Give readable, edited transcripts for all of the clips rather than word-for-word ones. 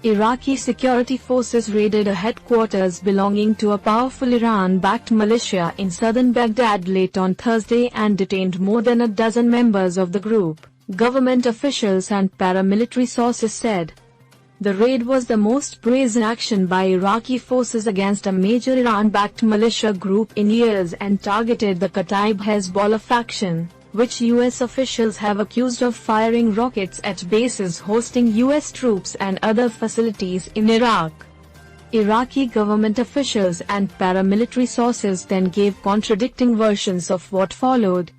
Iraqi security forces raided a headquarters belonging to a powerful Iran-backed militia in southern Baghdad late on Thursday and detained more than a dozen members of the group, government officials and paramilitary sources said. The raid was the most brazen action by Iraqi forces against a major Iran-backed militia group in years and targeted the Kataib Hezbollah faction, which U.S. officials have accused of firing rockets at bases hosting U.S. troops and other facilities in Iraq. Iraqi government officials and paramilitary sources then gave contradicting versions of what followed.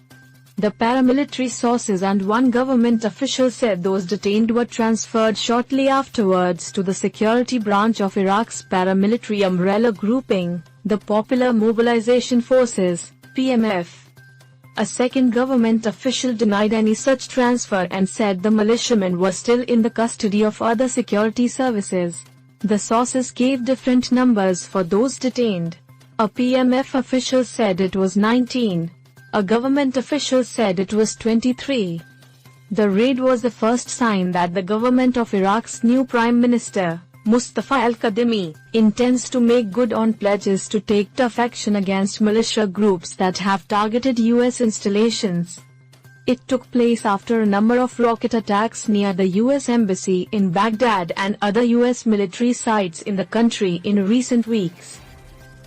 The paramilitary sources and one government official said those detained were transferred shortly afterwards to the security branch of Iraq's paramilitary umbrella grouping, the Popular Mobilization Forces, PMF. A second government official denied any such transfer and said the militiamen were still in the custody of other security services. The sources gave different numbers for those detained. A PMF official said it was 19. A government official said it was 23. The raid was the first sign that the government of Iraq's new Prime Minister, Mustafa al-Kadhimi, intends to make good on pledges to take tough action against militia groups that have targeted U.S. installations. It took place after a number of rocket attacks near the U.S. Embassy in Baghdad and other U.S. military sites in the country in recent weeks.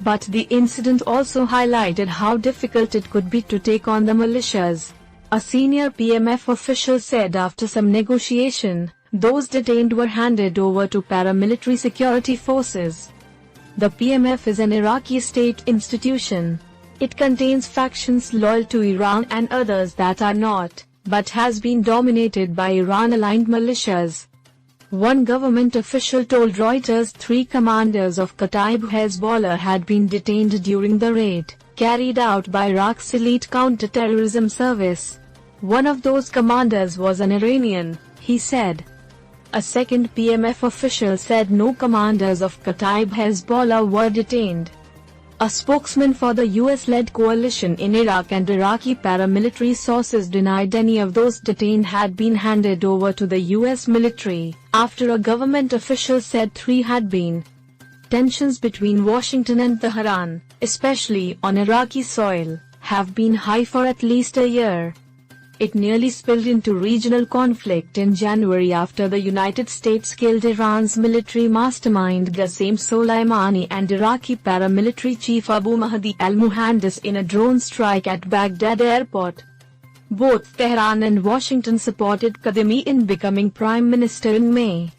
But the incident also highlighted how difficult it could be to take on the militias. A senior PMF official said after some negotiation, those detained were handed over to paramilitary security forces. The PMF is an Iraqi state institution. It contains factions loyal to Iran and others that are not, but has been dominated by Iran-aligned militias. One government official told Reuters 3 commanders of Kataib Hezbollah had been detained during the raid, carried out by Iraq's elite counter-terrorism service. One of those commanders was an Iranian, he said. A second PMF official said no commanders of Kataib Hezbollah were detained. A spokesman for the US-led coalition in Iraq and Iraqi paramilitary sources denied any of those detained had been handed over to the US military, after a government official said 3 had been. Tensions between Washington and Tehran, especially on Iraqi soil, have been high for at least a year. It nearly spilled into regional conflict in January after the United States killed Iran's military mastermind Qasem Soleimani and Iraqi paramilitary chief Abu Mahdi al-Muhandis in a drone strike at Baghdad airport. Both Tehran and Washington supported Kadhimi in becoming prime minister in May.